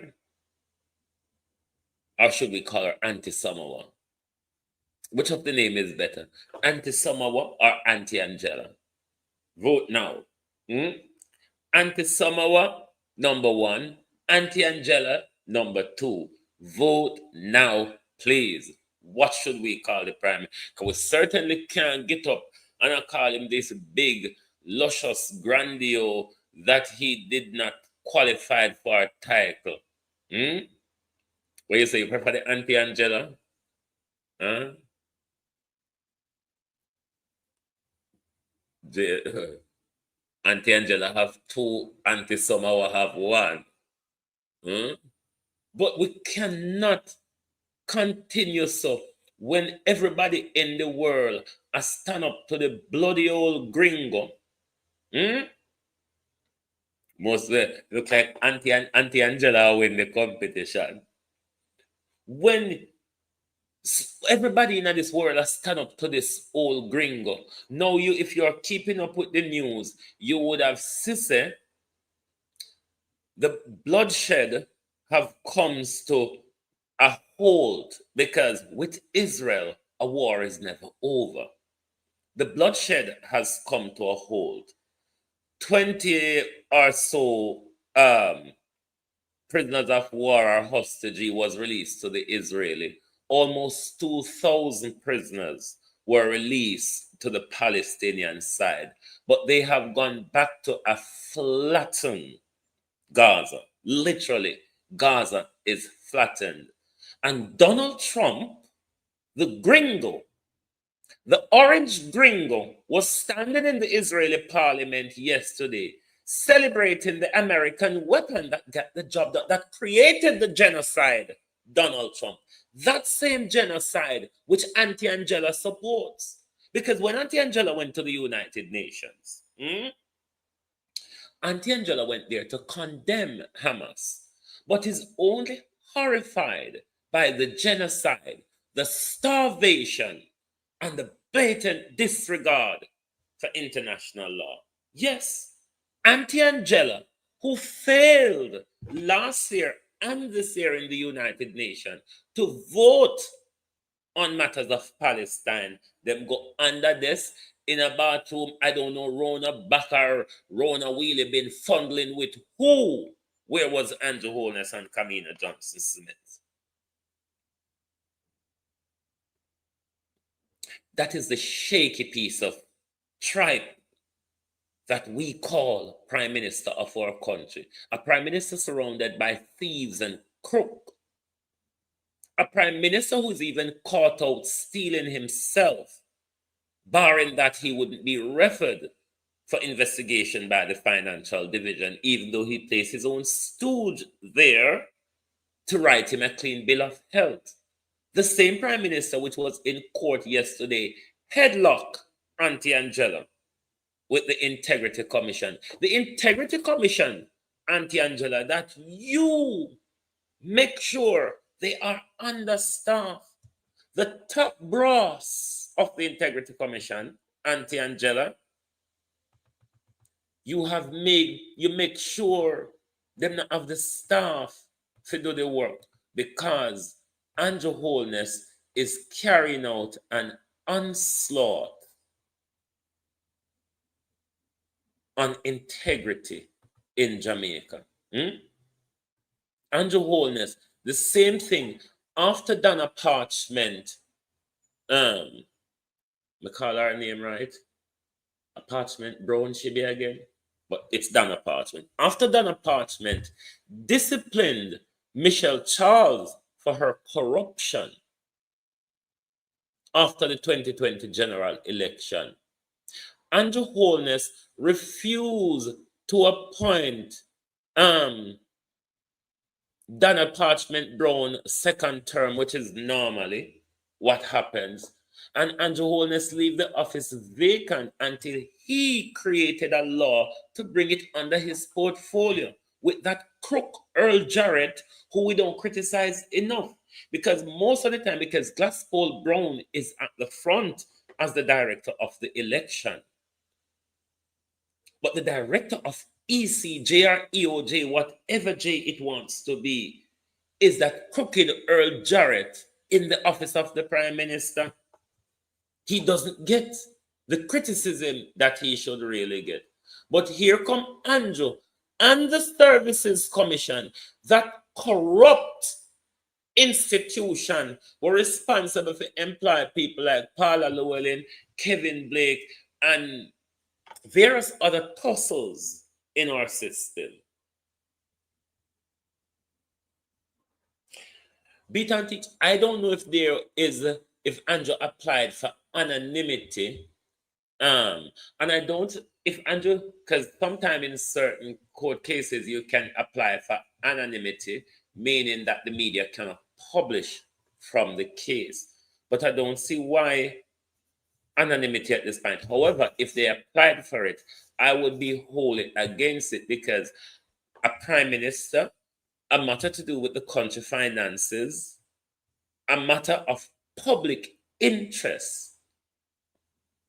Or should we call her Auntie Samoa? Which of the name is better? Auntie Samoa or Auntie Angela? Vote now. Auntie Samoa, number 1. Auntie Angela, number 2. Vote now, please. What should we call the prime minister? Because we certainly can't get up and I call him this big, luscious grandio that he did not qualify for a title. What you say, you prefer the Auntie Angela? Huh? Auntie Angela have 2, Auntie Samoa have 1. But we cannot continue so when everybody in the world has stand up to the bloody old gringo. Mostly look like Auntie Angela win the competition. When everybody in this world has stand up to this old gringo. Now if you're keeping up with the news, you would have seen the bloodshed have comes to a halt because with Israel, a war is never over. The bloodshed has come to a halt. 20 or so prisoners of war or hostage was released to the Israeli. Almost 2,000 prisoners were released to the Palestinian side. But they have gone back to a flattened Gaza. Literally, Gaza is flattened. And Donald Trump, the gringo, the orange gringo, was standing in the Israeli parliament yesterday celebrating the American weapon that got the job that created the genocide, Donald Trump. That same genocide which Auntie Angela supports. Because when Auntie Angela went to the United Nations, Auntie Angela went there to condemn Hamas, but is only horrified by the genocide, the starvation, and the blatant disregard for international law. Yes, Auntie Angela, who failed last year and this year in the United Nations to vote on matters of Palestine, them go under this in a bathroom, I don't know, Rona Bakar, Rona Wheelie been fondling with who? Where was Andrew Holness and Kamina Johnson-Smith? That is the shaky piece of tripe that we call prime minister of our country. A prime minister surrounded by thieves and crooks. A prime minister who's even caught out stealing himself, barring that he wouldn't be referred for investigation by the financial division, even though he placed his own stooge there to write him a clean bill of health. The same prime minister which was in court yesterday headlock Auntie Angela with the Integrity Commission. The Integrity Commission, Auntie Angela, that you make sure they are understaffed. The top brass of the Integrity Commission, Auntie Angela, you make sure them not have the staff to do the work, because Andrew Holness is carrying out an onslaught on integrity in Jamaica. Andrew Holness, the same thing after Donna Parchment, I call her name right? A Parchment Brown she be again, but it's Donna Parchment. After Donna Parchment disciplined Michelle Charles for her corruption after the 2020 general election, Andrew Holness refused to appoint Donna Parchment Brown second term, which is normally what happens. And Andrew Holness leave the office vacant until he created a law to bring it under his portfolio with that crook Earl Jarrett, who we don't criticize enough. Because most of the time, because Glasspool Brown is at the front as the director of the election. But the director of ECJ or EOJ, whatever J it wants to be, is that crooked Earl Jarrett in the office of the Prime Minister. He doesn't get the criticism that he should really get. But here come Andrew and the Services Commission, that corrupt institution were responsible for employ people like Paula Llewellyn, Kevin Blake, and various other tussles in our system. Beat and teach, I don't know if Andrew applied for anonymity. And I don't, if Andrew, because sometimes in certain court cases you can apply for anonymity, meaning that the media cannot publish from the case. But I don't see why anonymity at this point. However, if they applied for it, I would be wholly against it, because a prime minister, a matter to do with the country finances, a matter of public interest.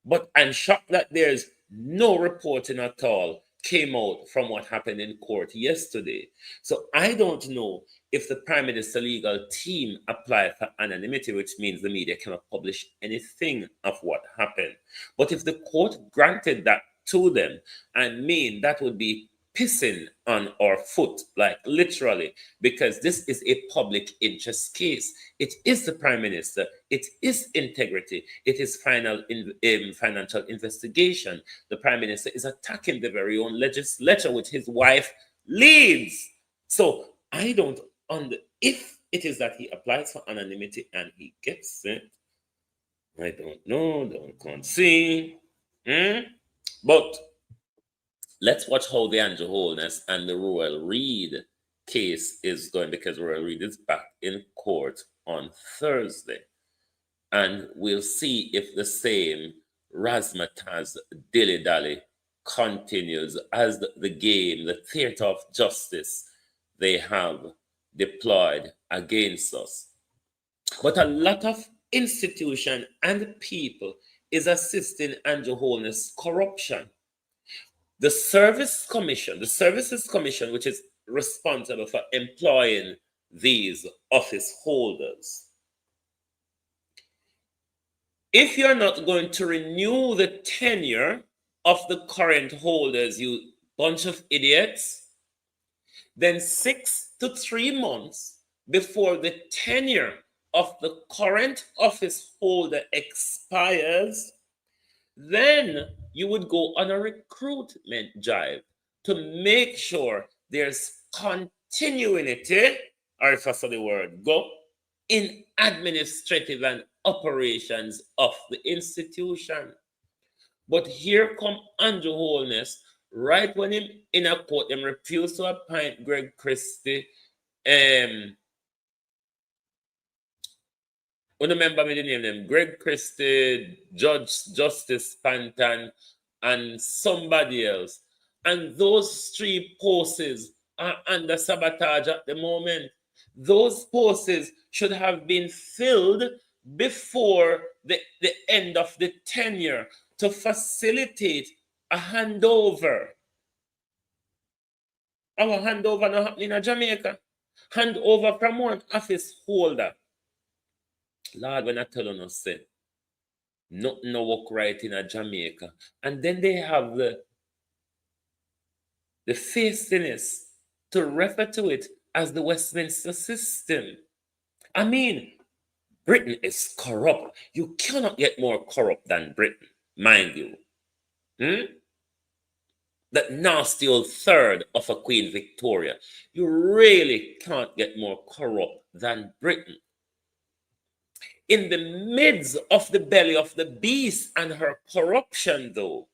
But I'm shocked that there's no reporting at all came out from what happened in court yesterday. So I don't know if the Prime Minister legal team applied for anonymity, which means the media cannot publish anything of what happened. But if the court granted that to them, I mean, that would be pissing on our foot, like literally, because this is a public interest case. It is the Prime Minister, it is integrity, it is financial investigation. The Prime Minister is attacking the very own legislature which his wife leads. So I don't if it is that he applies for anonymity and he gets it, I don't know, don't concede. But let's watch how the Andrew Holness and the Royal Reed case is going, because Royal Reed is back in court on Thursday. And we'll see if the same razzmatazz dilly-dally continues as the game, the theater of justice they have deployed against us. But a lot of institution and people is assisting Andrew Holness' corruption. The Services Commission, which is responsible for employing these office holders. If you're not going to renew the tenure of the current holders, you bunch of idiots, then 6 to 3 months before the tenure of the current office holder expires, then you would go on a recruitment drive to make sure there's continuity, or if I say the word go, in administrative and operations of the institution. But here come Andrew Holness, right when him in a court, them refuse to appoint Greg Christie. Remember me the name them, Greg Christie, Justice Panton, and somebody else. And those 3 posts are under sabotage at the moment. Those posts should have been filled before the end of the tenure to facilitate a handover. Our handover not happening in Jamaica. Handover from one office holder. Lord, when I tell you, say, nothing no work right in Jamaica. And then they have the hastiness to refer to it as the Westminster system. I mean, Britain is corrupt. You cannot get more corrupt than Britain, mind you. That nasty old third of a Queen Victoria. You really can't get more corrupt than Britain. In the midst of the belly of the beast and her corruption, though,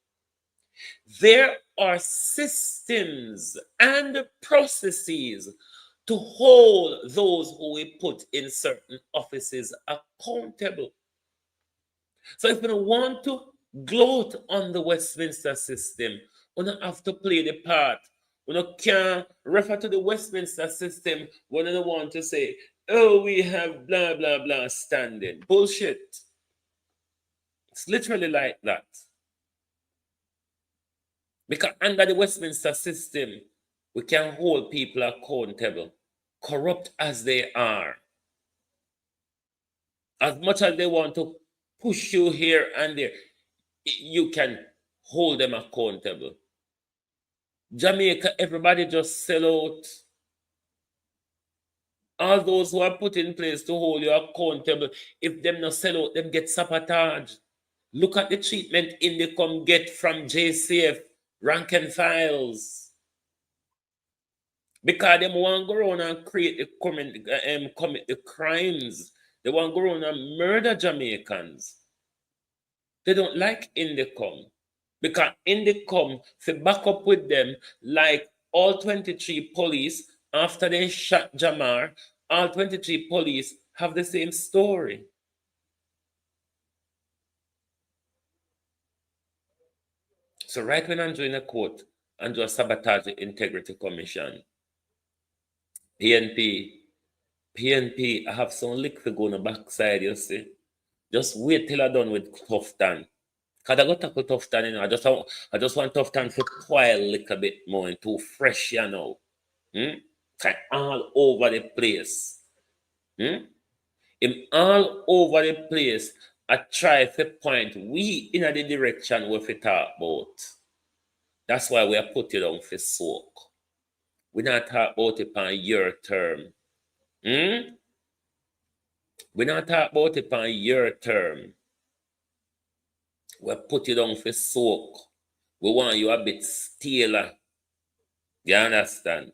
there are systems and processes to hold those who we put in certain offices accountable. So if we want to gloat on the Westminster system, we don't have to play the part. We can't refer to the Westminster system when they want to say, oh, we have blah, blah, blah standing. Bullshit. It's literally like that. Because under the Westminster system, we can hold people accountable, corrupt as they are. As much as they want to push you here and there, you can hold them accountable. Jamaica, everybody just sell out. All those who are put in place to hold you accountable, if them not sell out, them get sabotaged. Look at the treatment Indicom get from JCF, rank and files. Because them want to go around and commit the crimes. They want to go around and murder Jamaicans. They don't like Indicom. Because Indicom, to back up with them, like all 23 police, after they shot Jamar, all 23 police have the same story. So right when Andrew in a court, Andrew sabotage the Integrity Commission. PNP, I have some lick to go on the backside, you see. Just wait till I'm done with Tufton. Because I got to tackle Tufton, you know. I just want Tufton to coil a little bit more and too fresh, you know. All over the place. Him all over the place. I try to point we in the direction where we talk about. That's why we are put it on for soak. We not talk about it on your term. We not talk about it on your term. We put it on for soak. We want you a bit staler. You understand?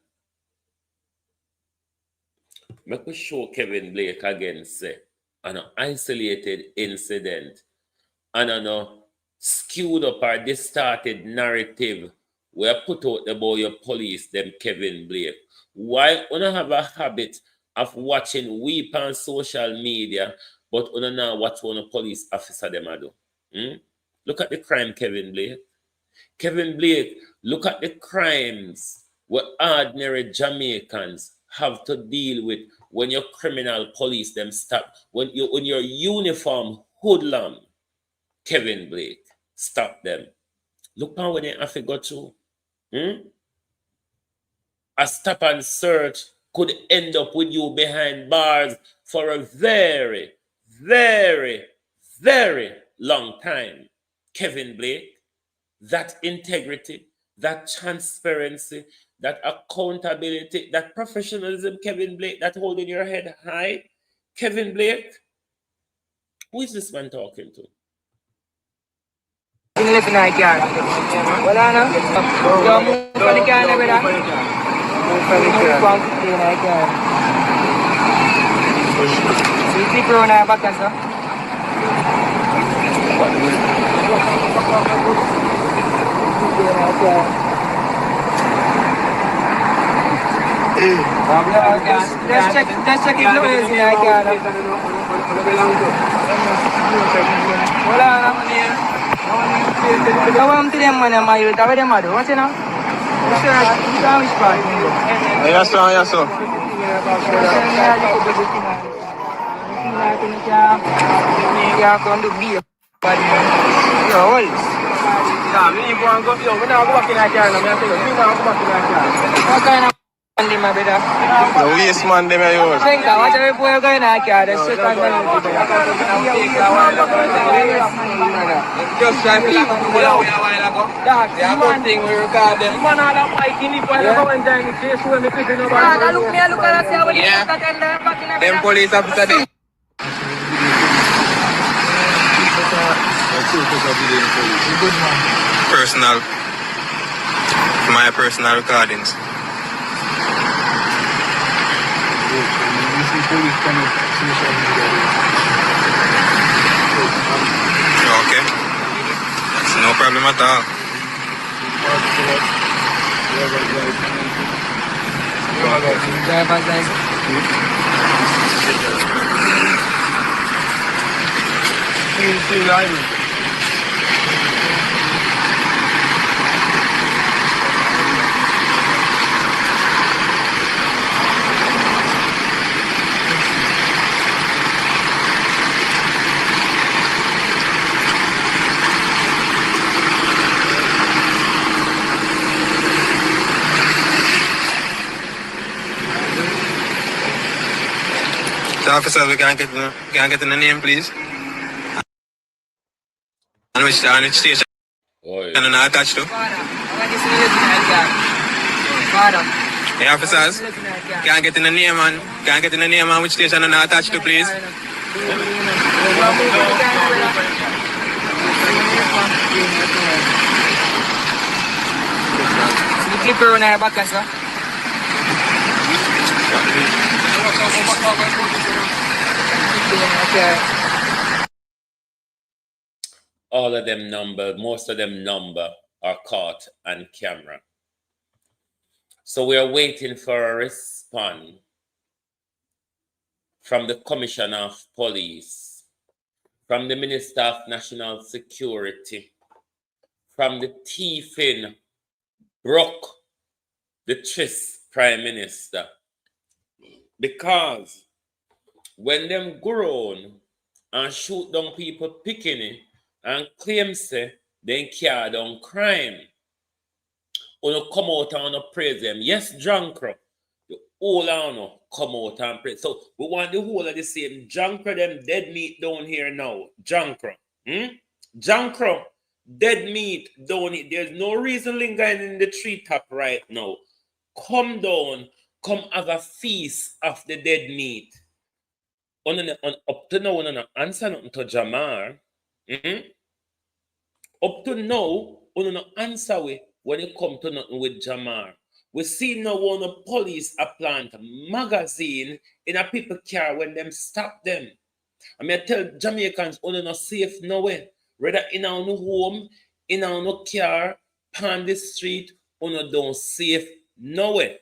Make me show Kevin Blake again, say, an isolated incident and an skewed up or distorted narrative where put out about your police, them Kevin Blake. Why you have a habit of watching weep on social media, but you now watch one of police officer them do? Look at the crime, Kevin Blake. Kevin Blake, look at the crimes where ordinary Jamaicans have to deal with when your criminal police them stop. When your uniform hoodlum, Kevin Blake, stop them. Look how when they have to go through. A stop and search could end up with you behind bars for a very, very, very long time. Kevin Blake, that integrity, that transparency, that accountability, that professionalism, Kevin Blake, that holding your head high, Kevin Blake, who is this man talking to? Listen, I can. Well, I know. You move for the car, brother. Move for the car. I can. See people on our back, sir. Just check if Lawless in the car. Wala naman niya. Tawag to them man, my youth. Tawag them man. What's it now? Which part? Yes, sir, yes, sir. The waste man, them are yours. Just try to lock up a while ago. They are one thing we record them. Man, all that bike in the point of going down the chase when we picking up. Yeah. Them police officer there. Personal. My personal recordings. Okay. That's no problem at all. So officer, we can get in the name, please. And which station? Oi. And not attached to? Hey officers, can I get in the name and which station and not attached to, please? Clipper na back ka, sir. All of them number, most of them number are caught on camera. So we are waiting for a response from the Commissioner of Police, from the Minister of National Security, from the thieving Brock, the Tris Prime Minister. Because when them grown and shoot down people picking it and claim say they carry down crime, uno come out and uno praise them. Yes, Jankro, the whole uno come out and praise. So we want the whole of the same Jankro, them dead meat down here now. Jankro. Jankro, dead meat down here. There's no reason lingering in the treetop right now. Come down, come have a feast of the dead meat. Up to now, no answer nothing to Jamar. Up to now, no answer when it come to nothing with Jamar. We see now one of police a plant magazine in a people car when them stop them. I mean, I tell Jamaicans, no safe nowhere. Whether in our home, in our car, on the street, don't safe nowhere.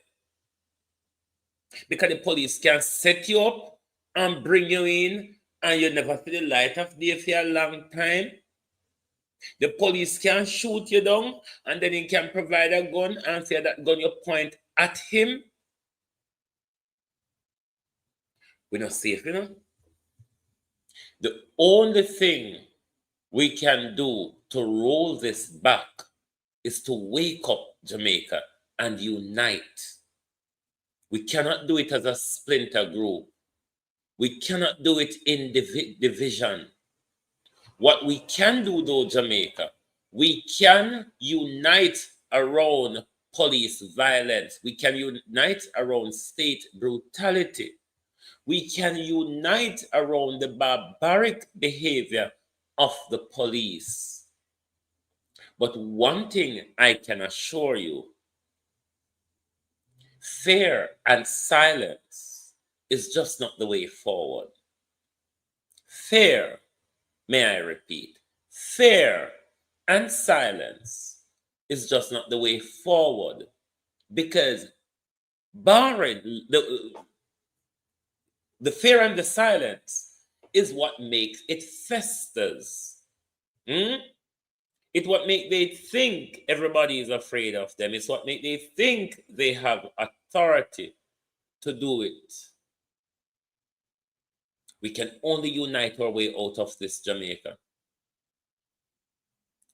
Because the police can set you up and bring you in, and you never see the light of day for a long time. The police can shoot you down, and then he can provide a gun and say that gun you point at him. We're not safe, you know? The only thing we can do to roll this back is to wake up Jamaica and unite. We cannot do it as a splinter group. We cannot do it in division. What we can do, though, Jamaica, we can unite around police violence. We can unite around state brutality. We can unite around the barbaric behavior of the police. But one thing I can assure you, fear and silence is just not the way forward. Fear, may I repeat, Fear and silence is just not the way forward, because barring the fear and the silence is what makes it festers. It's what makes they think everybody is afraid of them. It's what makes they think they have authority to do it. We can only unite our way out of this, Jamaica.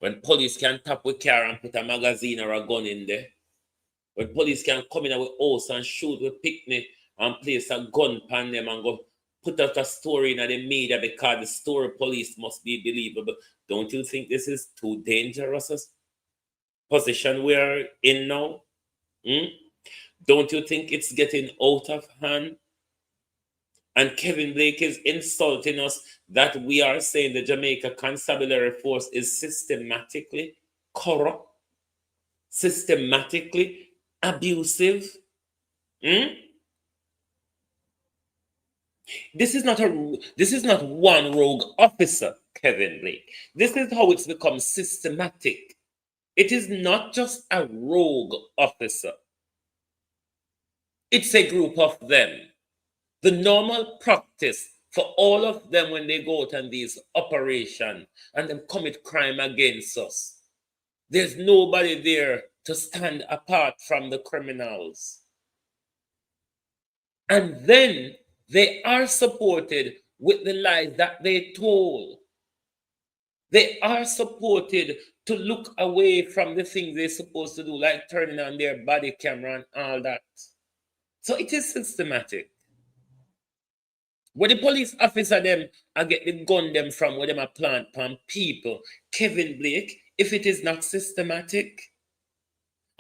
When police can tap a car and put a magazine or a gun in there, when police can come in our house and shoot with picnic and place a gun pan them and go put out a story in the media because the story police must be believable. Don't you think this is too dangerous a position we're in now? Don't you think it's getting out of hand? And Kevin Blake is insulting us that we are saying the Jamaica Constabulary Force is systematically corrupt, systematically abusive. This is not one rogue officer, Kevin Blake. This is how it's become systematic. It is not just a rogue officer. It's a group of them. The normal practice for all of them when they go out on these operations and then commit crime against us, there's nobody there to stand apart from the criminals. And then they are supported with the lies that they told. They are supported to look away from the things they're supposed to do, like turning on their body camera and all that. So it is systematic. Where the police officer them I get the gun them from, where them a plant from people, Kevin Blake, if it is not systematic.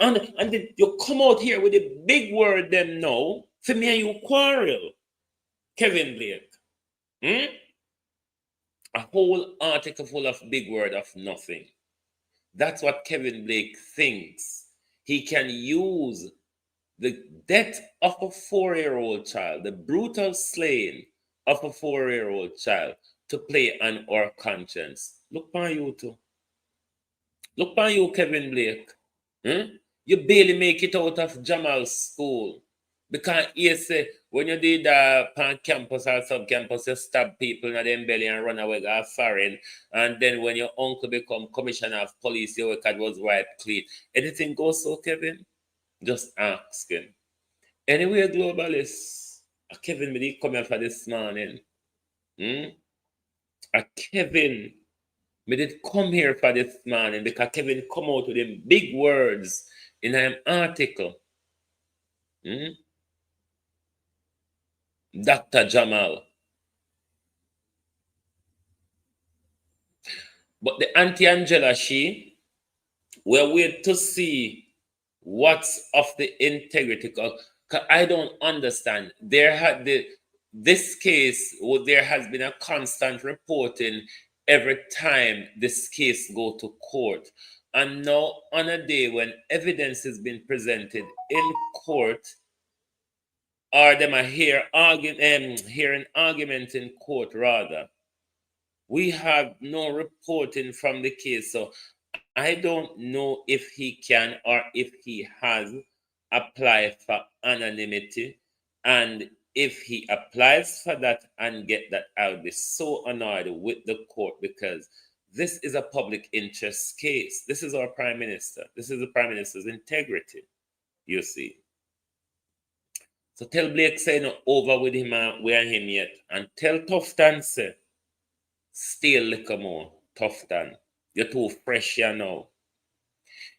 And then you come out here with a big word them now, for me and you quarrel, Kevin Blake. A whole article full of big word of nothing. That's what Kevin Blake thinks. He can use the death of a 4-year-old child, the brutal slaying of a 4-year-old child, to play on our conscience. Look by you too. Look by you, Kevin Blake. You barely make it out of Jamal's school. Because you say, when you did on campus or sub-campus, you stab people in their belly and run away go foreign. And then when your uncle become commissioner of police, your record was wiped clean. Anything goes so, Kevin? Just asking. Anyway, globalists, Kevin, me did come here for this morning. Kevin, me did come here for this morning because Kevin come out with them big words in an article. Dr. Jamal. But the Auntie Angela, we're waiting to see what's of the integrity. Because I don't understand. This case, there has been a constant reporting every time this case go to court. And now on a day when evidence has been presented in court, or them are hearing argument in court rather, we have no reporting from the case. So I don't know if he can or if he has applied for anonymity. And if he applies for that and get that, I would be so annoyed with the court, because this is a public interest case. This is our prime minister. This is the prime minister's integrity, you see. So tell Blake say no over with him and we and him yet. And tell Tufton say, stay a little more, Tufton. You're too fresh here now.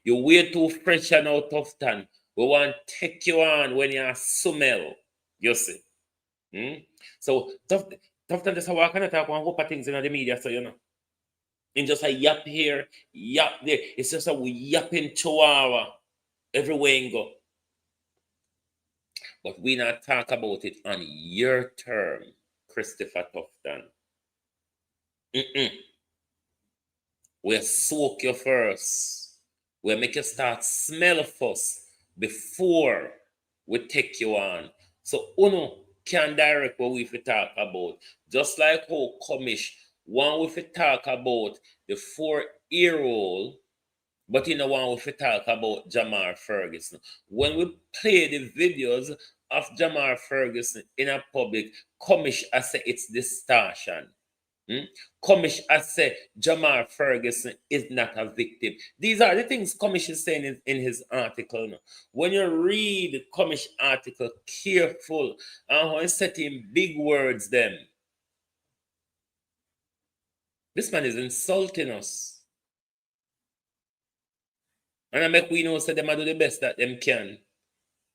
You're way too fresh here now, Tufton. We want to take you on when you're smell. You see. So Tufton just walk and talk one hope of things in the media, so you know. And just a yap here, yap there. It's just a yapping chihuahua everywhere you go. But we not talk about it on your term, Christopher Tufton. We'll soak you first. We'll make you start smell first before we take you on. So Uno can direct what we talk about. Just like how Commish one we talk about the 4-year-old, but you know one we talk about Jamar Ferguson. When we play the videos of Jamar Ferguson in a public, Commish I say it's distortion. Commish I say Jamar Ferguson is not a victim. These are the things Commish is saying in his article. Now. When you read Commish article careful, and when setting big words them, this man is insulting us. And I make we know so them do the best that them can.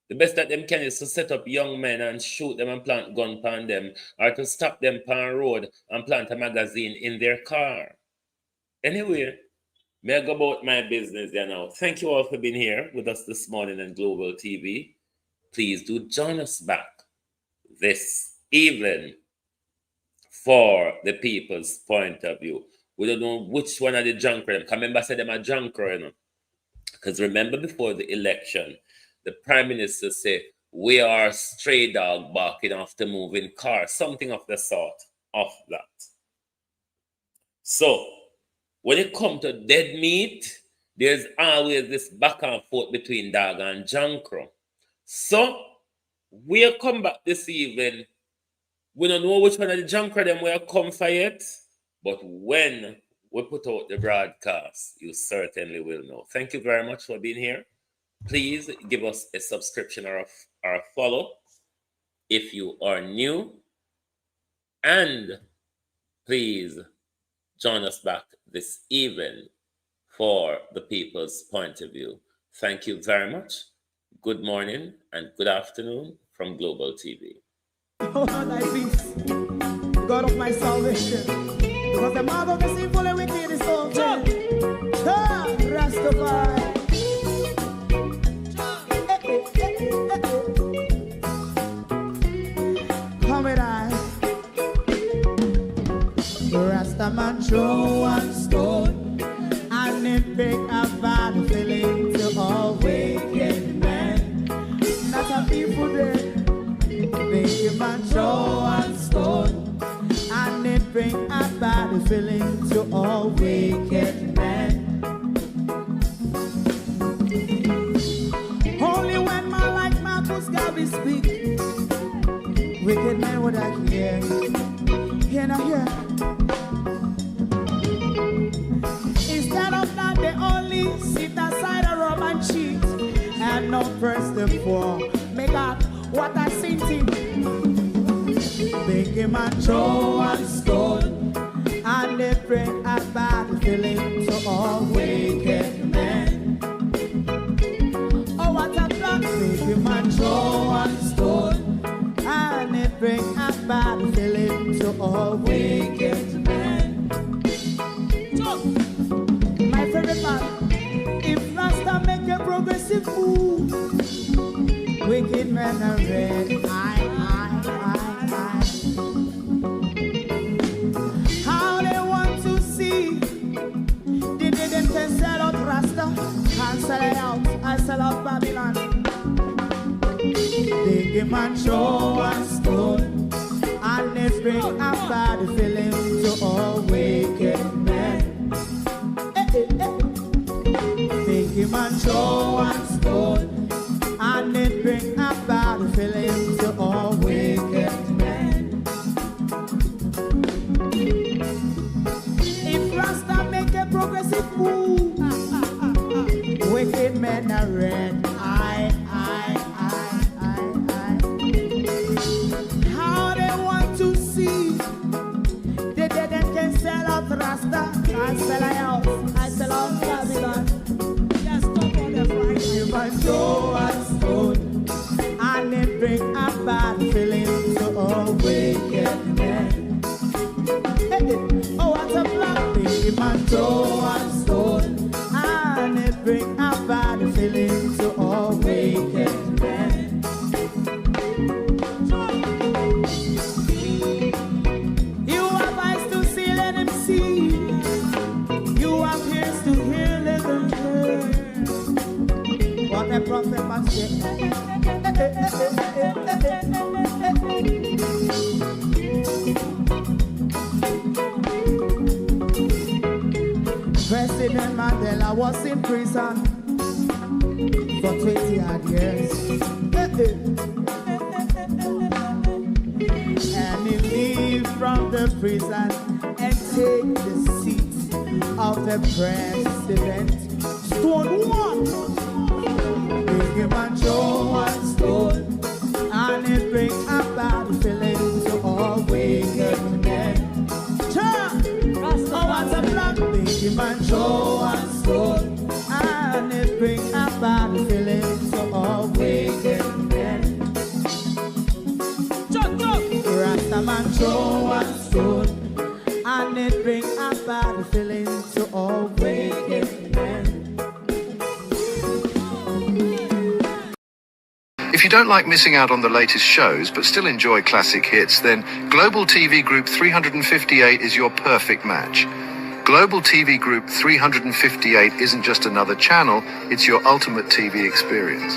The best that them can is to set up young men and shoot them and plant gun upon them, or to stop them on road and plant a magazine in their car. Anyway, may I go about my business there now. Thank you all for being here with us this morning on Global TV. Please do join us back this evening for the people's point of view. We don't know which one of the junker them. Remember I said them a junker, you know. Because remember before the election, the Prime Minister said, we are stray dog barking after moving car, something of the sort of that. So, when it comes to dead meat, there's always this back and forth between dog and jankro. So, we'll come back this evening. We don't know which one of the jankro them will come for yet, but when we put out the broadcast, you certainly will know. Thank you very much for being here. Please give us a subscription or a follow if you are new. And please join us back this evening for the people's point of view. Thank you very much. Good morning and good afternoon from Global TV. Oh, thy peace, God of my salvation, because the mouth of the sinful and wicked is open. Rastafari. Rasta man throw one stone and it bring a bad feeling to all wicked men. Not a people day. Big man throw one stone and it bring a bad feeling to all wicked men. Only when man like Marcus Garvey speak, wicked men would I hear. Hear not hear. Instead of that, they only sit aside and rub and cheat and not press the floor. Make out what I seen him. Big man throw one stone and they bring a bad feeling to all wicked men. Oh, what a plan. Big man throw one stone and they bring a bad feeling to all wicked men. My favorite man, if Rasta make a progressive move, wicked men are red. How they want to see the didn't can sell out Rasta, can't sell it out, I sell out Babylon. Big man throw one stone and they bring a bad feeling to all wicked men. Big man throw one stone and they bring a bad feeling to all wicked men. If Rasta make a progressive move, wicked men are red. How they want to see the dead can sell out Rasta. I sell out, I sell out Babylon. Yes, stop on the Friday. You might throw a stone and they bring a bad feeling to all wicked men. Oh, what a plan. You might throw a stone and they bring a bad feeling to all wicked men. You have eyes to see, let him see. You have ears to hear, let them hear. What a prophet must say. was in prison for 20 odd years. And he leave from the prison and take the seat of the president. Stone one, bring him and Joe one stone, and it bring a bad feeling to all wicked men. Oh, what's a black, bring him and Joe one stone, and it bring a bad feeling to all wicked men. Rastaman Joe one stone, and it bring a bad feeling to all wicked men. If you don't like missing out on the latest shows but still enjoy classic hits, then Global TV Group 358 is your perfect match. Global TV Group 358 isn't just another channel, it's your ultimate TV experience.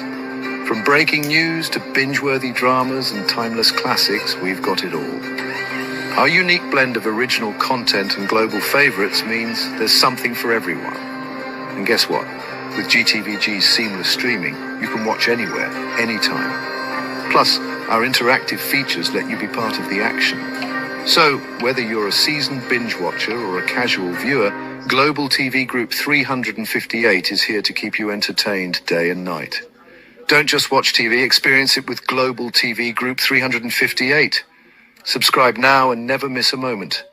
From breaking news to binge-worthy dramas and timeless classics, we've got it all. Our unique blend of original content and global favorites means there's something for everyone. And guess what? With GTVG's seamless streaming, you can watch anywhere, anytime. Plus, our interactive features let you be part of the action. So, whether you're a seasoned binge watcher or a casual viewer, Global TV Group 358 is here to keep you entertained day and night. Don't just watch TV, experience it with Global TV Group 358. Subscribe now and never miss a moment.